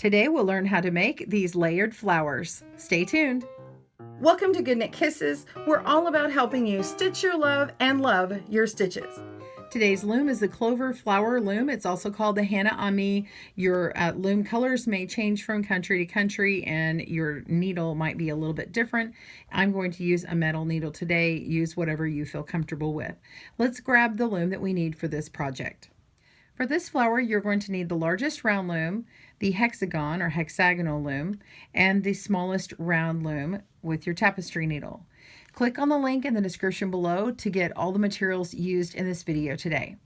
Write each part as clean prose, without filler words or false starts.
Today we'll learn how to make these layered flowers. Stay tuned. Welcome to GoodKnit Kisses. We're all about helping you stitch your love and love your stitches. Today's loom is the Clover Flower Loom. It's also called the Hannah Ami. Your loom colors may change from country to country and your needle might be a little bit different. I'm going to use a metal needle today. Use whatever you feel comfortable with. Let's grab the loom that we need for this project. For this flower, you're going to need the largest round loom, the hexagon or hexagonal loom, and the smallest round loom with your tapestry needle. Click on the link in the description below to get all the materials used in this video today.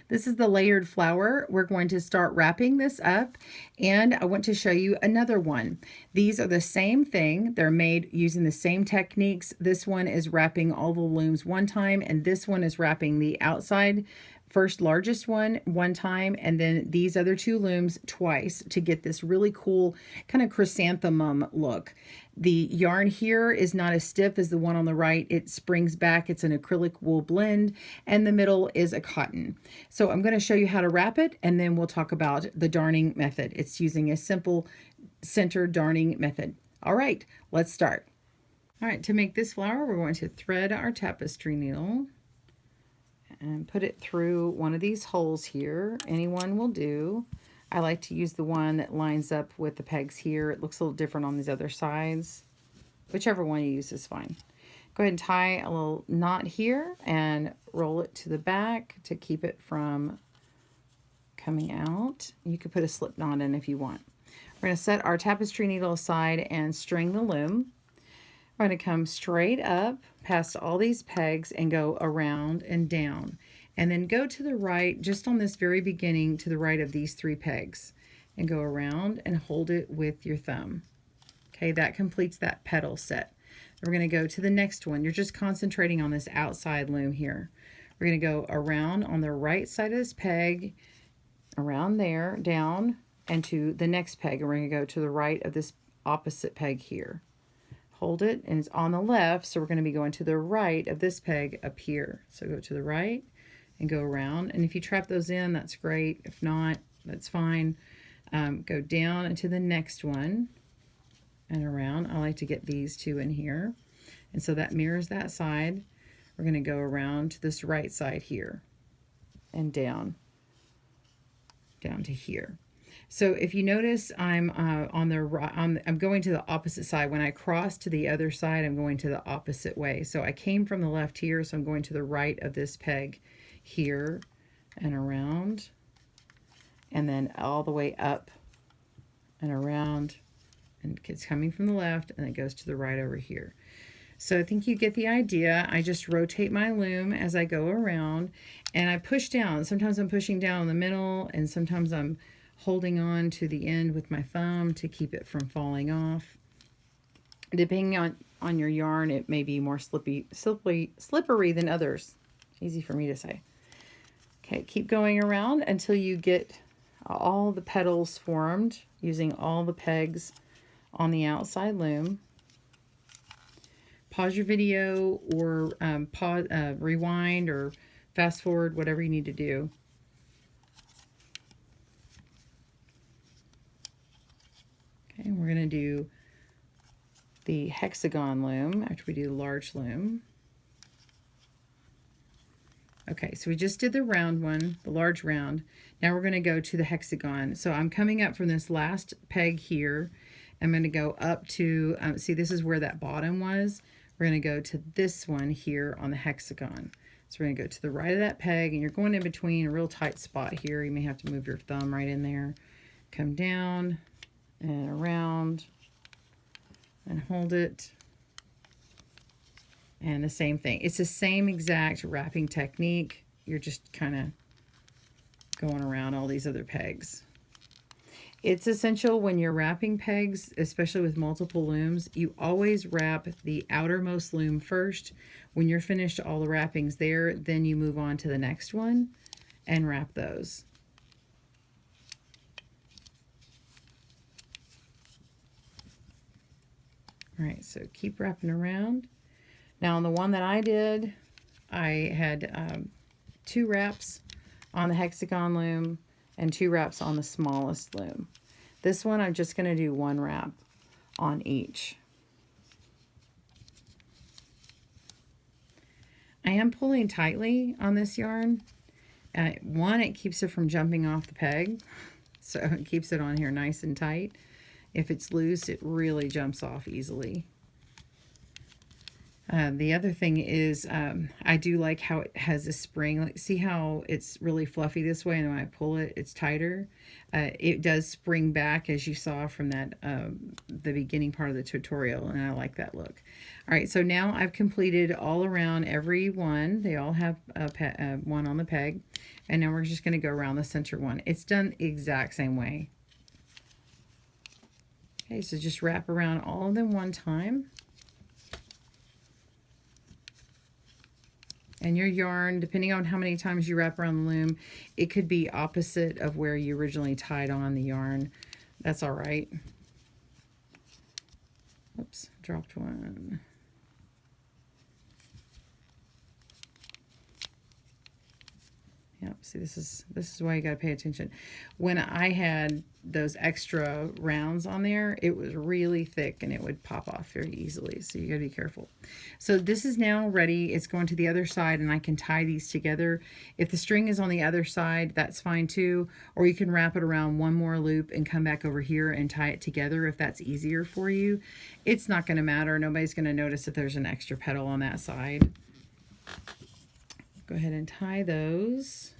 This is the layered flower. We're going to start wrapping this up, and I want to show you another one. These are the same thing. They're made using the same techniques. This one is wrapping all the looms one time, and this one is wrapping the outside first largest one time, and then these other two looms twice to get this really cool kind of chrysanthemum look. The yarn here is not as stiff as the one on the right. It springs back. It's an acrylic wool blend, and the middle is a cotton. So I'm going to show you how to wrap it, and then we'll talk about the darning method. It's using a simple center darning method. All right, let's start. All right, to make this flower, we're going to thread our tapestry needle and put it through one of these holes here. Any one will do. I like to use the one that lines up with the pegs here. It looks a little different on these other sides. Whichever one you use is fine. Go ahead and tie a little knot here and roll it to the back to keep it from coming out. You could put a slip knot in if you want. We're going to set our tapestry needle aside and string the loom. We're going to come straight up past all these pegs and go around and down. And then go to the right, just on this very beginning, to the right of these three pegs. And go around and hold it with your thumb. Okay, that completes that petal set. We're going to go to the next one. You're just concentrating on this outside loom here. We're going to go around on the right side of this peg, around there, down, and to the next peg. And we're going to go to the right of this opposite peg here. Hold it, and it's on the left, so we're going to be going to the right of this peg up here. So go to the right and go around, and if you trap those in, that's great. If not, that's fine. Go down into the next one and around. I like to get these two in here, and so that mirrors that side. We're going to go around to this right side here and down to here. So if you notice, I'm I'm going to the opposite side. When I cross to the other side, I'm going to the opposite way. So I came from the left here, so I'm going to the right of this peg here and around, and then all the way up and around, and it's coming from the left, and it goes to the right over here. So I think you get the idea. I just rotate my loom as I go around, and I push down. Sometimes I'm pushing down in the middle, and sometimes I'm holding on to the end with my thumb to keep it from falling off. Depending on your yarn, it may be more slippery than others. Easy for me to say. Okay, keep going around until you get all the petals formed using all the pegs on the outside loom. Pause your video or rewind or fast forward, whatever you need to do. Okay, we're going to do the hexagon loom after we do the large loom. Okay, so we just did the round one, the large round. Now we're going to go to the hexagon. So I'm coming up from this last peg here. I'm going to go up to, see, this is where that bottom was. We're going to go to this one here on the hexagon. So we're going to go to the right of that peg, and you're going in between a real tight spot here. You may have to move your thumb right in there. Come down and around and hold it, and the same thing. It's the same exact wrapping technique. You're just kind of going around all these other pegs. It's essential when you're wrapping pegs, especially with multiple looms, you always wrap the outermost loom first. When you're finished all the wrappings there, then you move on to the next one and wrap those. All right, so keep wrapping around. Now on the one that I did, I had 2 wraps on the hexagon loom and 2 wraps on the smallest loom. This one, I'm just going to do one wrap on each. I am pulling tightly on this yarn. One, it keeps it from jumping off the peg, so it keeps it on here nice and tight. If it's loose, it really jumps off easily. The other thing is, I do like how it has a spring. Like, see how it's really fluffy this way, and when I pull it, it's tighter. It does spring back, as you saw from that the beginning part of the tutorial, and I like that look. All right, so now I've completed all around every one. They all have one on the peg, and now we're just going to go around the center one. It's done the exact same way. Okay, so just wrap around all of them one time. And your yarn, depending on how many times you wrap around the loom, it could be opposite of where you originally tied on the yarn. That's all right. Oops, dropped one. Yep, see, this is why you got to pay attention. When I had those extra rounds on there, it was really thick and it would pop off very easily, so you got to be careful. So this is now ready. It's going to the other side, and I can tie these together. If the string is on the other side, that's fine too, or you can wrap it around one more loop and come back over here and tie it together if that's easier for you. It's not going to matter. Nobody's going to notice if there's an extra petal on that side. Go ahead and tie those.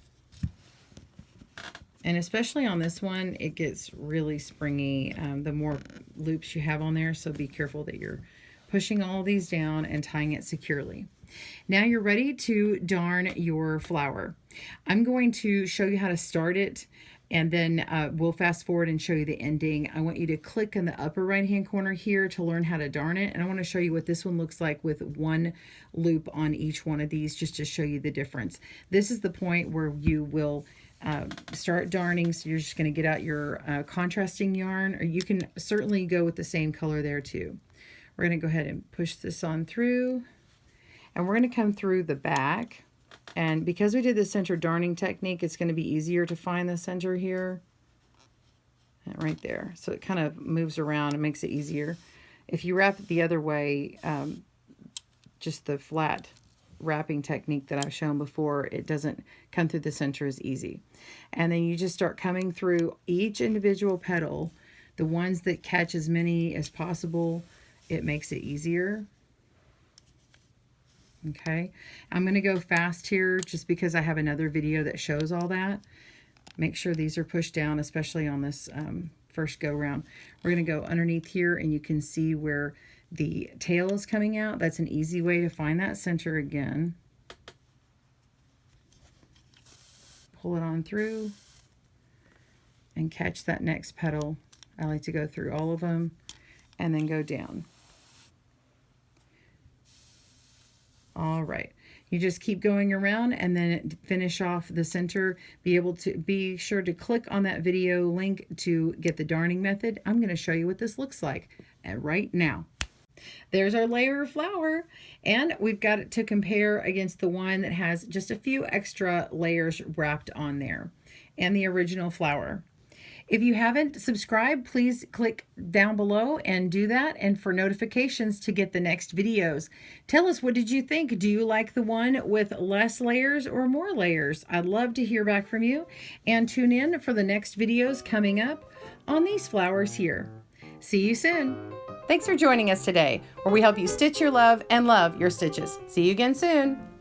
And especially on this one, it gets really springy the more loops you have on there, so be careful that you're pushing all these down and tying it securely. Now you're ready to darn your flower. I'm going to show you how to start it, and then we'll fast forward and show you the ending. I want you to click in the upper right hand corner here to learn how to darn it, and I want to show you what this one looks like with one loop on each one of these, just to show you the difference. This is the point where you will start darning, so you're just going to get out your contrasting yarn, or you can certainly go with the same color there too. We're going to go ahead and push this on through, and we're going to come through the back, and because we did the center darning technique, it's going to be easier to find the center here, right there. So it kind of moves around and makes it easier. If you wrap it the other way, just the flat wrapping technique that I've shown before, it doesn't come through the center as easy. And then you just start coming through each individual petal, the ones that catch as many as possible. It makes it easier. Okay, I'm going to go fast here just because I have another video that shows all that. Make sure these are pushed down, especially on this first go round. We're going to go underneath here, and you can see where the tail is coming out. That's an easy way to find that center again. Pull it on through and catch that next petal. I like to go through all of them and then go down. All right, you just keep going around and then finish off the center. Be sure to click on that video link to get the darning method. I'm going to show you what this looks like right now. There's our layer of flower, and we've got it to compare against the one that has just a few extra layers wrapped on there and the original flower. If you haven't subscribed, please click down below and do that, and for notifications to get the next videos. Tell us, what did you think? Do you like the one with less layers or more layers? I'd love to hear back from you, and tune in for the next videos coming up on these flowers here. See you soon. Thanks for joining us today, where we help you stitch your love and love your stitches. See you again soon.